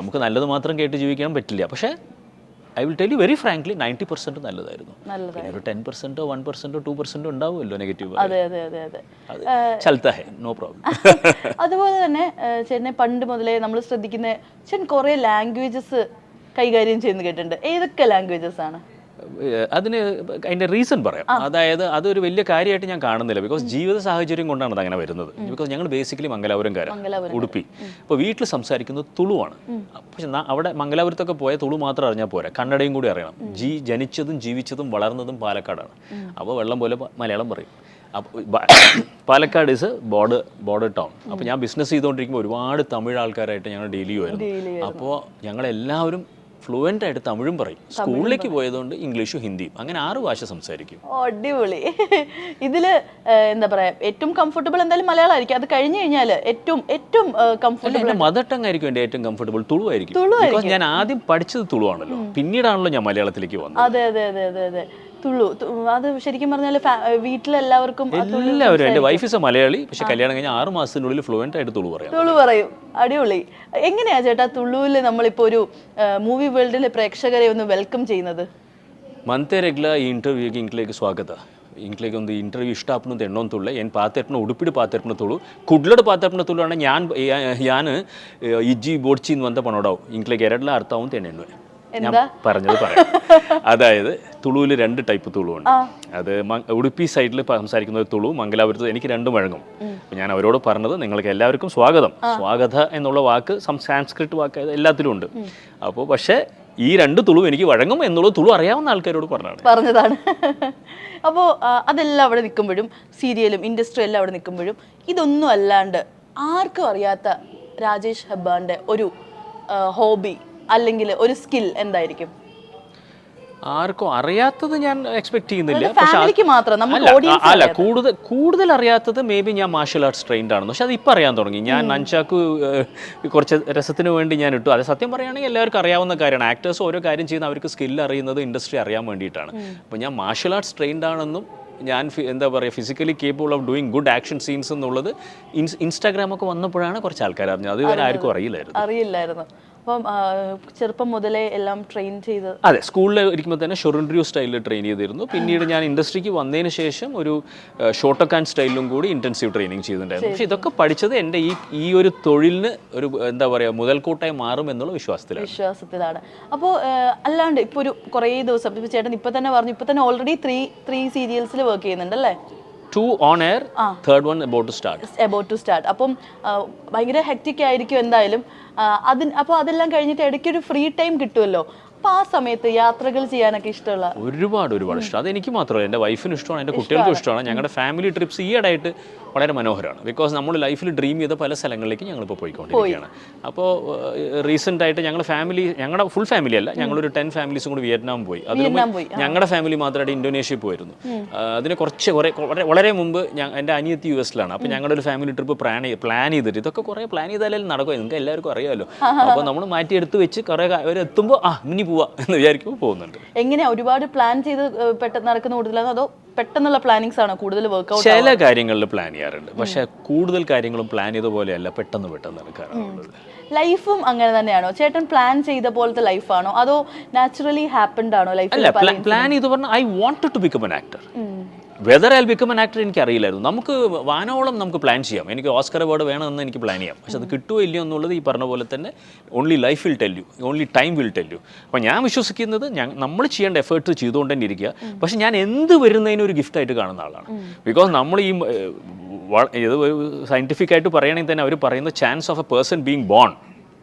നമുക്ക് നല്ലത് മാത്രം കേട്ട് ജീവിക്കാൻ പറ്റില്ല. പക്ഷേ I will tell you very frankly 90% നല്ലതായിരുന്നു. ഒരു 10%, 1%, 2% ഉണ്ടാവുമല്ലോ നെഗറ്റീവ്. ചലത്താ ഹൈ, നോ പ്രോബ്ലം. അതുപോലെ തന്നെ ചേട്ടനെ പണ്ട് മുതലേ നമ്മൾ ശ്രദ്ധിക്കുന്ന ചേട്ടൻ കുറേ ലാംഗ്വേജസ് കൈകാര്യം ചെയ്യുന്ന കേട്ടിട്ടുണ്ട്. ഏതൊക്കെ ലാംഗ്വേജസ് ആണ്? അതിന് അതിൻ്റെ റീസൺ പറയാം. അതായത് അതൊരു വലിയ കാര്യമായിട്ട് ഞാൻ കാണുന്നില്ല. ബിക്കോസ് ജീവിത സാഹചര്യം കൊണ്ടാണ് അതങ്ങനെ വരുന്നത്. ബിക്കോസ് ഞങ്ങൾ ബേസിക്കലി മംഗലാപുരംകാരാണ്, ഉടുപ്പി. അപ്പോൾ വീട്ടിൽ സംസാരിക്കുന്നത് തുളുവാണ്. പക്ഷെ അവിടെ മംഗലാപുരത്തൊക്കെ പോയ തുളു മാത്രം അറിഞ്ഞാൽ പോരാ, കന്നഡയും കൂടി അറിയണം. ജനിച്ചതും ജീവിച്ചതും വളർന്നതും പാലക്കാടാണ്. അപ്പോൾ വെള്ളം പോലെ മലയാളം പറയും. അപ്പോൾ പാലക്കാട് ഈസ് ബോർഡർ ടൗൺ. അപ്പോൾ ഞാൻ ബിസിനസ് ചെയ്തുകൊണ്ടിരിക്കുമ്പോൾ ഒരുപാട് തമിഴ് ആൾക്കാരായിട്ട് ഞങ്ങൾ ഡീൽ ചെയ്യുമായിരുന്നു. അപ്പോൾ ഞങ്ങളെല്ലാവരും ഫ്ലുവൻ്റ് ആയിട്ട് തമിഴും പറയും. സ്കൂളിലേക്ക് പോയതുകൊണ്ട് ഇംഗ്ലീഷും ഹിന്ദിയും, അങ്ങനെ 6 ഭാഷ സംസാരിക്കും. അടിപൊളി. ഇതില് എന്താ പറയാ, ഏറ്റവും കംഫർട്ടബിൾ എന്തായാലും മലയാളമായിരിക്കും. അത് കഴിഞ്ഞു കഴിഞ്ഞാൽ ഏറ്റവും കംഫർട്ടബിൾ മദർ ടങ് ആയിരിക്കും. എൻ്റെ ഏറ്റവും കംഫർട്ടബിൾ തുളു ആയിരിക്കും. ബിക്കോസ് ഞാൻ ആദ്യം പഠിച്ചത് തുളുവാണല്ലോ, പിന്നീടാണല്ലോ ഞാൻ മലയാളത്തിലേക്ക് വന്നത്. അതെ അതെ അതെ അതെ അതെ തുളു. അത് ശരിക്കും പറഞ്ഞാൽ വീട്ടിലെല്ലാവർക്കും എല്ലാവരും, എൻ്റെ വൈഫ് ഇസ് എ മലയാളി, പക്ഷെ കല്യാണം കഴിഞ്ഞ 6 മാസത്തിനുള്ളിൽ ഫ്ലുവൻ്റ് ആയിട്ട് തുളു പറയും. അടിപൊളി. എങ്ങനെയാ ചേട്ടാ തുളുവിൽ നമ്മളിപ്പോൾ ഒരു മൂവി വേൾഡിലെ പ്രേക്ഷകരെ ഒന്ന് വെൽക്കം ചെയ്യുന്നത്? ಮಂತೆ ರೆಗ್ಲ ಈ ಇಂಟರ್ವ್ಯೂಗೆ ಇಂಕ್ಲೇಗೆ ಸ್ವಾಗತ. ಇಂಕ್ಲೇಗೆ ಒಂದು ಇಂಟರ್ವ್ಯೂ ಇಷ್ಟ ಆಪನದು ಎಣ್ಣೊಂದು ತುಳ್ಳೆ ಏನು ಪಾತೆರ್ಪನ ಉಡುಪಿಡು ಪಾತೆರ್ಪನ ತುಳು ಕುಡ್ಲಡು ಪಾತೆರ್ಪನ ತುಳು ಅಣ್ಣ ഞാൻ ഇജ്ജി ബോഡ്ച്ചിന്ന് വന്ന പണോടാവും ഇംഗ്ലീഷ് എരടില അർത്ഥമാവും തെന്നെണ്ണു ഞാൻ പറഞ്ഞത് പറയാം. അതായത് തുളുവിൽ 2 ടൈപ്പ് തുളുവുണ്ട്. അത് ഉടുപ്പി സൈഡിൽ സംസാരിക്കുന്ന തുളു, മംഗലാപുരത്ത് എനിക്ക് 2 വഴങ്ങും. അപ്പോൾ ഞാൻ അവരോട് പറഞ്ഞത് നിങ്ങൾക്ക് എല്ലാവർക്കും സ്വാഗതം. സ്വാഗത എന്നുള്ള വാക്ക് സാൻസ്ക്രിറ്റ് വാക്ക് എല്ലാത്തിലും ഉണ്ട്. അപ്പോൾ പക്ഷേ ഈ 2 തുളു എനിക്ക് വഴങ്ങും എന്നുള്ളത് തുളു അറിയാവുന്ന ആൾക്കാരോട് പറഞ്ഞതാണ്. അപ്പോൾ അതെല്ലാം അവിടെ നിൽക്കുമ്പോഴും, സീരിയലും ഇൻഡസ്ട്രി എല്ലാം അവിടെ നിൽക്കുമ്പോഴും, ഇതൊന്നും അല്ലാണ്ട് ആർക്കും അറിയാത്ത രാജേഷ് ഹെബ്ബാറിന്റെ ഒരു ഹോബി അല്ലെങ്കിൽ ഒരു സ്കിൽ എന്തായിരിക്കും? ആർക്കും അറിയാത്തത് ഞാൻ എക്സ്പെക്ട് ചെയ്യുന്നില്ല. അല്ല, കൂടുതൽ അറിയാത്തത് മേ ബി ഞാൻ മാർഷൽ ആർട്സ് ട്രെയിൻഡ് ആണെന്ന്. പക്ഷെ അത് ഇപ്പം അറിയാൻ തുടങ്ങി. ഞാൻ നൻചാക്ക് കുറച്ച് രസത്തിന് വേണ്ടി ഞാൻ ഇട്ടു. അത് സത്യം പറയുകയാണെങ്കിൽ എല്ലാവർക്കും അറിയാവുന്ന കാര്യമാണ്. ആക്ടേഴ്സ് ഓരോ കാര്യം ചെയ്യുന്ന അവർക്ക് സ്കില്ല് അറിയുന്നത് ഇൻഡസ്ട്രി അറിയാൻ വേണ്ടിയിട്ടാണ്. അപ്പോൾ ഞാൻ മാർഷൽ ആർട്സ് ട്രെയിൻഡ് ആണെന്നും ഞാൻ എന്താ പറയുക physically capable of doing good action scenes എന്നുള്ളത് ഇൻസ്റ്റാഗ്രാമൊക്കെ വന്നപ്പോഴാണ് കുറച്ച് ആൾക്കാർ അറിഞ്ഞത്. അത് ഇവരെ ആർക്കും അറിയില്ലായിരുന്നു. അപ്പം ചെറുപ്പം മുതലേ എല്ലാം ട്രെയിൻ ചെയ്ത്? അതെ, സ്കൂളിൽ ഇരിക്കുമ്പോൾ തന്നെ ഷൊറിൻഡ്രിയോ സ്റ്റൈലിൽ ട്രെയിൻ ചെയ്തിരുന്നു. പിന്നീട് ഞാൻ ഇൻഡസ്ട്രിക്ക് വന്നതിന് ശേഷം ഒരു ഷോട്ടോക്കാൻ സ്റ്റൈലിലും കൂടി ഇൻറ്റൻസീവ് ട്രെയിനിങ് ചെയ്തിട്ടുണ്ടായിരുന്നു. പക്ഷേ ഇതൊക്കെ പഠിച്ചത് എൻ്റെ ഈ ഒരു തൊഴിലിന് ഒരു എന്താ പറയുക മുതൽക്കൂട്ടായി മാറും എന്നുള്ള വിശ്വാസത്തിലാണ്. അപ്പോൾ അല്ലാണ്ട് ഇപ്പോൾ ഒരു കുറേ ദിവസം ഇപ്പോൾ ചേട്ടൻ ഇപ്പം തന്നെ പറഞ്ഞു, ഇപ്പം തന്നെ already 3 സീരിയൽസിൽ work ചെയ്യുന്നുണ്ടല്ലേ? 2 on air, third one about to start. അപ്പം ഭയങ്കര ഹെക്റ്റിക് ആയിരിക്കും എന്തായാലും. അപ്പോൾ അതെല്ലാം കഴിഞ്ഞിട്ട് ഇടയ്ക്കൊരു ഫ്രീ ടൈം കിട്ടുമല്ലോ. അപ്പോൾ ആ സമയത്ത് യാത്രകൾ ചെയ്യാനൊക്കെ ഇഷ്ടമുള്ള? ഒരുപാട് ഇഷ്ടം. അതെനിക്ക് മാത്രമല്ല, എൻ്റെ വൈഫിനും ഇഷ്ടമാണ്, എൻ്റെ കുട്ടികൾക്കും ഇഷ്ടമാണ്. ഞങ്ങളുടെ ഫാമിലി ട്രിപ്സ് ഈയിടെയായിട്ട് വളരെ മനോഹരമാണ്. ബിക്കോസ് നമ്മൾ ലൈഫിൽ ഡ്രീം ചെയ്ത പല സ്ഥലങ്ങളിലേക്ക് ഞങ്ങളിപ്പോൾ പോയിക്കൊണ്ടിരിക്കുകയാണ്. അപ്പോൾ റീസെൻ്റായിട്ട് ഞങ്ങളുടെ ഫുൾ ഫാമിലി അല്ല, ഞങ്ങളൊരു 10 ഫാമിലീസും കൂടി വിയറ്റ്നാം പോയി. അതിന് ഞങ്ങളുടെ ഫാമിലി മാത്രമായിട്ട് ഇന്തോനേഷ്യയിൽ പോയിരുന്നു. അതിന് വളരെ മുമ്പ് എൻ്റെ അനിയത്തി US-ലാണ്. അപ്പോൾ ഞങ്ങളുടെ ഒരു ഫാമിലി ട്രിപ്പ് പ്ലാൻ ചെയ്തിട്ട്, ഇതൊക്കെ കുറേ പ്ലാൻ ചെയ്താലും നടക്കും, നിങ്ങൾക്ക് എല്ലാവർക്കും അറിയാമല്ലോ. അപ്പോൾ നമ്മൾ മാറ്റിയെടുത്ത് വെച്ച് കുറേ അവരെത്തുമ്പോൾ ഇനി പോവാ എന്ന് വിചാരിക്കുമ്പോൾ പോകുന്നുണ്ട്. എങ്ങനെയാ ഒരുപാട് പ്ലാൻ ചെയ്ത് പെട്ടെന്ന് നടക്കുന്ന കൂടുതലാണോ അതോ പെട്ടെന്നുള്ള പ്ലാനിങ്സ് ആണോ കൂടുതൽ വർക്ക്ഔട്ട്? ചില കാര്യങ്ങളിൽ പ്ലാൻ ചെയ്യാറുണ്ട്, പക്ഷെ കൂടുതൽ കാര്യങ്ങളും പ്ലാൻ ചെയ്ത പോലെയല്ല പെട്ടെന്ന് നടക്കാറുള്ളത്. ലൈഫും അങ്ങനെ തന്നെയാണോ ചേട്ടൻ? പ്ലാൻ ചെയ്ത പോലത്തെ ലൈഫാണോ അതോ നാച്ചുറലി ഹാപ്പൻഡ് ആണോ ലൈഫ്? അല്ല, പ്ലാൻ ചെയ്ത് പറഞ്ഞാൽ I wanted to become an actor. Whether I become an actor എനിക്കറിയില്ലായിരുന്നു. നമുക്ക് വാനോളം നമുക്ക് പ്ലാൻ ചെയ്യാം. എനിക്ക് ഓസ്കർ അവാർഡ് വേണമെന്ന് എനിക്ക് പ്ലാൻ ചെയ്യാം. പക്ഷെ അത് കിട്ടുമോ ഇല്ലയോ എന്നുള്ളത് ഈ പറഞ്ഞ പോലെ തന്നെ only life will tell U, only time will tell U. അപ്പോൾ ഞാൻ വിശ്വസിക്കുന്നത് നമ്മൾ ചെയ്യേണ്ട എഫേർട്ട് ചെയ്തുകൊണ്ട് തന്നെ ഇരിക്കുക. പക്ഷെ ഞാൻ എന്ത് വരുന്നതിനും ഒരു ഗിഫ്റ്റായിട്ട് കാണുന്ന ആളാണ്. ബിക്കോസ് നമ്മൾ ഇത് സയൻറ്റിഫിക് ആയിട്ട് പറയുകയാണെങ്കിൽ തന്നെ അവർ പറയുന്ന chance of A person being bone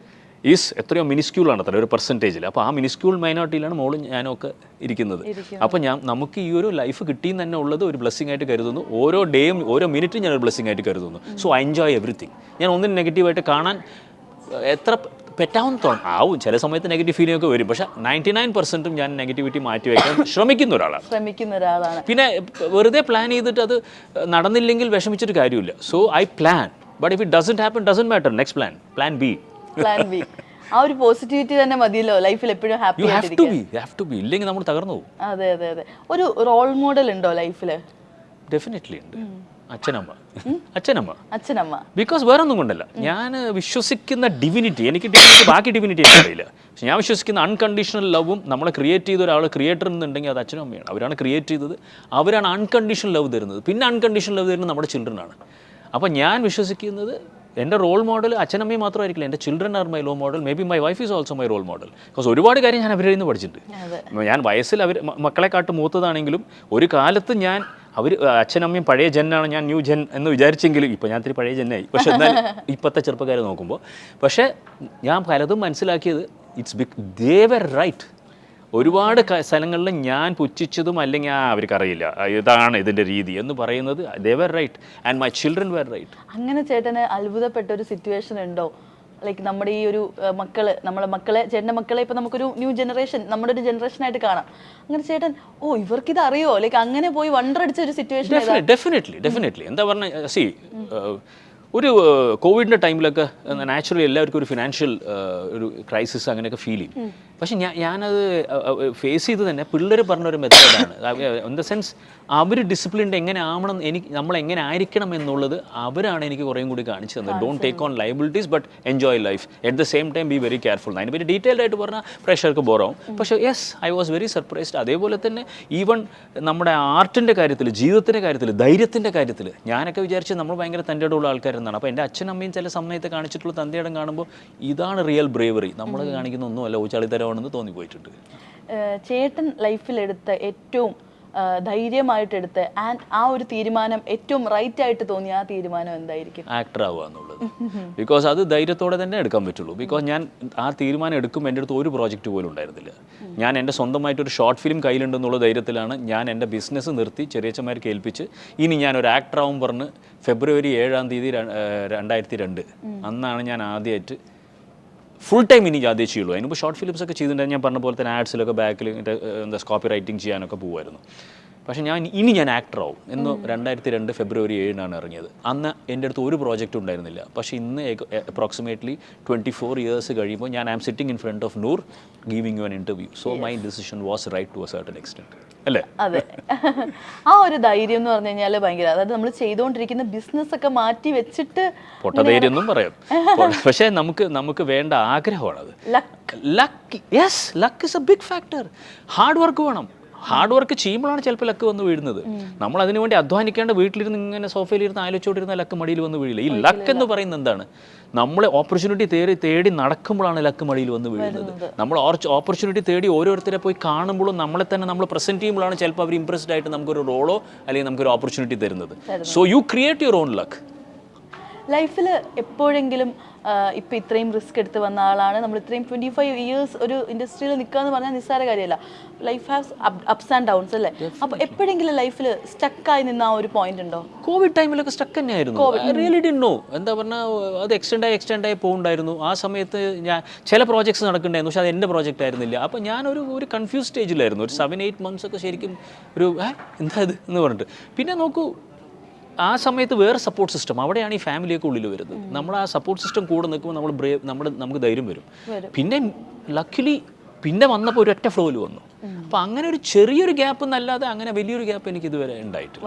is എത്രയോ മിനിസ്ക്യൂളാണ് അത്ര ഒരു പെർസെൻറ്റേജിൽ. അപ്പോൾ ആ മിനിസ്ക്യൂൾ മൈനോറിറ്റിയിലാണ് മോളും ഞാനൊക്കെ ഇരിക്കുന്നത്. അപ്പോൾ നമുക്ക് ഈ ഒരു ലൈഫ് കിട്ടിയെന്ന് തന്നെ ഉള്ളത് ഒരു ബ്ലെസ്സിങ് ആയിട്ട് കരുതുന്നു. ഓരോ ഡേയും ഓരോ മിനിറ്റും ഞാനൊരു ബ്ലെസ്സിങ് ആയിട്ട് കരുതുന്നു. So I enjoy everything. ഞാൻ ഒന്നിനും നെഗറ്റീവായിട്ട് കാണാൻ എത്ര പറ്റാവുന്ന ആവും. ചില സമയത്ത് നെഗറ്റീവ് ഫീലിംഗ് ഒക്കെ വരും, പക്ഷേ 99% ഞാൻ നെഗറ്റിവിറ്റി മാറ്റിവെക്കാൻ ശ്രമിക്കുന്ന ഒരാളാണ്. പിന്നെ വെറുതെ പ്ലാൻ ചെയ്തിട്ട് അത് നടന്നില്ലെങ്കിൽ വിഷമിച്ചിട്ട് കാര്യമില്ല. So I plan, but if it doesn't happen doesn't matter, next plan B. ആ ഒരു പോസിറ്റിവിറ്റി തന്നെ മതിയല്ലോ ലൈഫിൽ എപ്പോഴും ഹാപ്പി ആയിട്ടിരിക്കാൻ. ഇല്ലെങ്കിൽ നമ്മൾ തകർന്നു പോകും. അതെ. ഒരു റോൾ മോഡൽ ഉണ്ടോ ലൈഫിൽ? ഡെഫിനറ്റ്ലി ഉണ്ട്. അച്ഛനമ്മ ബിക്കോസ് വേറെ ഒന്നും കൊണ്ടല്ല, ഞാൻ വിശ്വസിക്കുന്ന ഡിവിനിറ്റി, എനിക്ക് ഡിവിനിറ്റി ബാക്കി ഡിവിനിറ്റി എനിക്കറിയില്ല, പക്ഷെ ഞാൻ വിശ്വസിക്കുന്ന അൺകണ്ടീഷണൽ ലവും നമ്മളെ ക്രിയേറ്റ് ചെയ്ത ഒരാൾ ക്രിയേറ്റർ എന്നുണ്ടെങ്കിൽ അത് അച്ഛനും അമ്മയാണ്. അവരാണ് ക്രിയേറ്റ് ചെയ്തത്, അവരാണ് അൺകണ്ടീഷണൽ ലവ് തരുന്നത്. പിന്നെ അൺകണ്ടീഷണൽ ലവ് തരുന്നത് നമ്മുടെ ചിൽഡ്രനാണ്. അപ്പോൾ ഞാൻ വിശ്വസിക്കുന്നത് എൻ്റെ റോൾ മോഡൽ അച്ഛനമ്മയും മാത്രമായിരിക്കില്ല, എൻ്റെ children are my role model. Maybe my wife is also my role model. Because ഒരുപാട് കാര്യം ഞാൻ അവരിൽ നിന്ന് പഠിച്ചിട്ടുണ്ട്. ഞാൻ വയസ്സിൽ മക്കളെക്കാട്ട് മൂത്തതാണെങ്കിലും ഒരു കാലത്ത് ഞാൻ അച്ഛനമ്മയും പഴയ ജെന്നാണ്, ഞാൻ ന്യൂ ജെൻ എന്ന് വിചാരിച്ചെങ്കിലും ഇപ്പോൾ ഞാൻ ഇത്തിരി പഴയ ജെന്നായി. പക്ഷേ എന്നാൽ ഇപ്പോഴത്തെ ചെറുപ്പക്കാരെ നോക്കുമ്പോൾ പക്ഷേ ഞാൻ പലതും മനസ്സിലാക്കിയത് ദേ വർ റൈറ്റ്. ഒരുപാട് സ്ഥലങ്ങളിൽ ഞാൻ പുച്ഛിച്ചതും അല്ലെങ്കിൽ അവർക്കറിയില്ല ഇതാണ് ഇതിൻ്റെ രീതി എന്ന് പറയുന്നത് they were right and my children were right. അങ്ങനെ ചേട്ടന് അത്ഭുതപ്പെട്ട ഒരു സിറ്റുവേഷൻ ഉണ്ടോ? ലൈക്ക് നമ്മുടെ ഈ ഒരു നമ്മളെ മക്കളെ, ചേട്ടൻ്റെ മക്കളെ ഇപ്പോൾ നമുക്കൊരു ന്യൂ ജനറേഷൻ, നമ്മുടെ ഒരു ജനറേഷനായിട്ട് കാണാം. അങ്ങനെ ചേട്ടൻ ഇവർക്കിത് അറിയോ, ലൈക്ക് അങ്ങനെ പോയി വണ്ടർ അടിച്ച ഒരു സിറ്റുവേഷൻ? ഡെഫിനറ്റ്ലി എന്താ പറഞ്ഞാൽ, ഒരു കോവിഡിൻ്റെ ടൈമിലൊക്കെ നാച്ചുറലി എല്ലാവർക്കും ഒരു ഫിനാൻഷ്യൽ ഒരു ക്രൈസിസ് അങ്ങനെയൊക്കെ ഫീൽ ചെയ്യും. പക്ഷെ ഞാനത് ഫേസ് ചെയ്ത് തന്നെ പിള്ളേർ പറഞ്ഞൊരു മെത്തേഡാണ്. ഇൻ ദ സെൻസ് അവർ ഡിസിപ്ലിൻഡ് എങ്ങനെ ആവണം, നമ്മളെങ്ങനെ ആയിരിക്കണം എന്നുള്ളത് അവരാണ് എനിക്ക് കുറേയും കൂടി കാണിച്ചു തന്നത്. Don't take on liabilities but enjoy life, at the same time be very careful. അതിനെ പറ്റി ഡീറ്റെയിൽഡ് ആയിട്ട് പറഞ്ഞാൽ പ്രഷർക്ക് ബോറാവും. പക്ഷേ yes, I was very surprised. അതേപോലെ തന്നെ ഈവൺ നമ്മുടെ ആർട്ടിൻ്റെ കാര്യത്തിൽ, ജീവിതത്തിൻ്റെ കാര്യത്തിൽ, ധൈര്യത്തിൻ്റെ കാര്യത്തിൽ ഞാനൊക്കെ വിചാരിച്ച് നമ്മൾ ഭയങ്കര തൻ്റെയുള്ള ആൾക്കാരെന്നാണ്. അപ്പോൾ എൻ്റെ അച്ഛനമ്മയും ചില സമയത്ത് കാണിച്ചിട്ടുള്ള തൻ്റെയിടം കാണുമ്പോൾ ഇതാണ് റിയൽ ബ്രേവറി, നമ്മൾ കാണിക്കുന്ന ഒന്നുമല്ല ഊച്ചാളിത്തരമാണെന്ന് തോന്നിപ്പോയിട്ടുണ്ട്. ചേട്ടൻ ലൈഫിലെടുത്ത ഏറ്റവും ധൈര്യമായിട്ടെടുത്ത് ആൻഡ് ആ ഒരു തീരുമാനം ഏറ്റവും റൈറ്റ് ആയിട്ട് തോന്നിയ ആ തീരുമാനം എന്തായിരിക്കും? ആക്ടർ ആവുക എന്നുള്ളത്. ബിക്കോസ് അത് ധൈര്യത്തോടെ തന്നെ എടുക്കാൻ പറ്റുള്ളൂ. ബിക്കോസ് ഞാൻ ആ തീരുമാനം എടുക്കുമ്പോൾ എൻ്റെ അടുത്ത് ഒരു പ്രോജക്റ്റ് പോലും ഉണ്ടായിരുന്നില്ല. ഞാൻ എൻ്റെ സ്വന്തമായിട്ടൊരു ഷോർട്ട് ഫിലിം കയ്യിലുണ്ടെന്നുള്ള ധൈര്യത്തിലാണ് ഞാൻ എൻ്റെ ബിസിനസ് നിർത്തി ചെറിയച്ചന്മാർക്ക് ഏൽപ്പിച്ച് ഇനി ഞാനൊരു ആക്ടറാവും പറഞ്ഞ് ഫെബ്രുവരി 7-ാം തീയതി 2002 അന്നാണ് ഞാൻ ആദ്യമായിട്ട് ഫുൾ ടൈം ഇനി ആദ്യം ചെയ്യുള്ളൂ. അതിനുമ്പോൾ ഷോർട്ട് ഫിലിംസ് ഒക്കെ ചെയ്തിട്ടുണ്ടെങ്കിൽ ഞാൻ പറഞ്ഞ പോലെ തന്നെ ആഡ്സിലൊക്കെ ബാക്കിൽ എന്താ കോപ്പി റൈറ്റിംഗ് ചെയ്യാനൊക്കെ പോകുമായിരുന്നു. പക്ഷേ ഞാൻ ആക്ടറാവും എന്ന് 2002 ഫെബ്രുവരി 7-നാണ് ഇറങ്ങിയത്. അന്ന് എൻ്റെ അടുത്ത് ഒരു പ്രോജക്റ്റ് ഉണ്ടായിരുന്നില്ല. പക്ഷേ ഇന്ന് അപ്രോക്സിമേറ്റ്ലി 24 ഇയേഴ്സ് കഴിയുമ്പോൾ ഞാൻ am sitting in front of Noor giving you an interview. So my decision was right to a certain extent, അല്ലേ? അതെ. ആ ഒരു ധൈര്യം എന്ന് പറഞ്ഞു കഴിഞ്ഞാൽ ഭയങ്കര, അതായത് നമ്മൾ ചെയ്തുകൊണ്ടിരിക്കുന്ന ബിസിനസ് ഒക്കെ മാറ്റി വെച്ചിട്ട് പൊട്ടധൈര്യം എന്നും പറയാം. പക്ഷേ നമുക്ക് വേണ്ട ആഗ്രഹമാണത്. Luck, yes, luck is a big factor. Hard work വേണം. ഹാർഡ് വർക്ക് ചെയ്യുമ്പോഴാണ് ചിലപ്പോൾ ലക്ക് വന്ന് വീഴുന്നത്. നമ്മൾ അതിനു വേണ്ടി അധ്വാനിക്കേണ്ട വീട്ടിലിരുന്ന് ഇങ്ങനെ സോഫയിലിരുന്ന് ആലോചിച്ചോണ്ടിരുന്ന ലക്ക് മടിയിൽ വന്ന് വീഴില്ല. ഈ ലക്ക് എന്ന് പറയുന്നത് എന്താണ്? നമ്മളെ ഓപ്പർച്യൂണിറ്റി തേടി നടക്കുമ്പോഴാണ് ലക്ക് മടിയിൽ വന്ന് വീഴുന്നത്. നമ്മൾ ഓപ്പർച്യൂണിറ്റി തേടി ഓരോരുത്തരെ പോയി കാണുമ്പോഴും നമ്മളെ തന്നെ നമ്മൾ പ്രസൻറ്റ് ചെയ്യുമ്പോഴാണ് ചിലപ്പോൾ അവർ ഇംപ്രസ്ഡ് ആയിട്ട് നമുക്കൊരു റോളോ അല്ലെങ്കിൽ നമുക്കൊരു ഓപ്പർച്യൂണിറ്റി തരുന്നത്. So you create your own luck. ലൈഫിൽ എപ്പോഴെങ്കിലും ഇപ്പം ഇത്രയും റിസ്ക് എടുത്ത് വന്ന ആളാണ്, നമ്മൾ ഇത്രയും 25 ഇയേഴ്സ് ഒരു ഇൻഡസ്ട്രിയിൽ നിൽക്കുക എന്ന് പറഞ്ഞാൽ നിസ്സാര കാര്യമല്ല. Life has ups and downs അല്ലേ? അപ്പോൾ എപ്പോഴെങ്കിലും ലൈഫിൽ സ്റ്റക്കായി നിന്ന ആ ഒരു പോയിന്റ് ഉണ്ടോ? കോവിഡ് ടൈമിലൊക്കെ സ്റ്റക്ക് തന്നെയായിരുന്നു. Really did no. എന്താ പറഞ്ഞാൽ അത് എക്സ്റ്റെൻഡ് ആയി പോകുന്നുണ്ടായിരുന്നു. ആ സമയത്ത് ഞാൻ ചില പ്രോജക്ട്സ് നടക്കുന്നുണ്ടായിരുന്നു, പക്ഷേ അത് എൻ്റെ പ്രോജക്റ്റ് ആയിരുന്നില്ല. അപ്പോൾ ഞാനൊരു കൺഫ്യൂസ് സ്റ്റേജിലായിരുന്നു. ഒരു 7-8 months ഒക്കെ ശരിക്കും ഒരു എന്താ ഇത് എന്ന് പറഞ്ഞിട്ട്. പിന്നെ നോക്കൂ, ആ സമയത്ത് വേറെ സപ്പോർട്ട് സിസ്റ്റം, അവിടെയാണ് ഈ ഫാമിലിയൊക്കെ ഉള്ളിൽ വരുന്നത്. നമ്മൾ ആ സപ്പോർട്ട് സിസ്റ്റം കൂടെ നിൽക്കുമ്പോൾ നമുക്ക് ധൈര്യം വരും. പിന്നെ ലക്കിലി പിന്നെ വന്നപ്പോൾ ഒരൊറ്റ ഫ്ലോയിൽ വന്നു. അപ്പോൾ അങ്ങനെ ഒരു ചെറിയൊരു ഗ്യാപ്പ് എന്നല്ലാതെ അങ്ങനെ വലിയൊരു ഗ്യാപ്പ് എനിക്ക് ഇതുവരെ ഉണ്ടായിട്ടില്ല.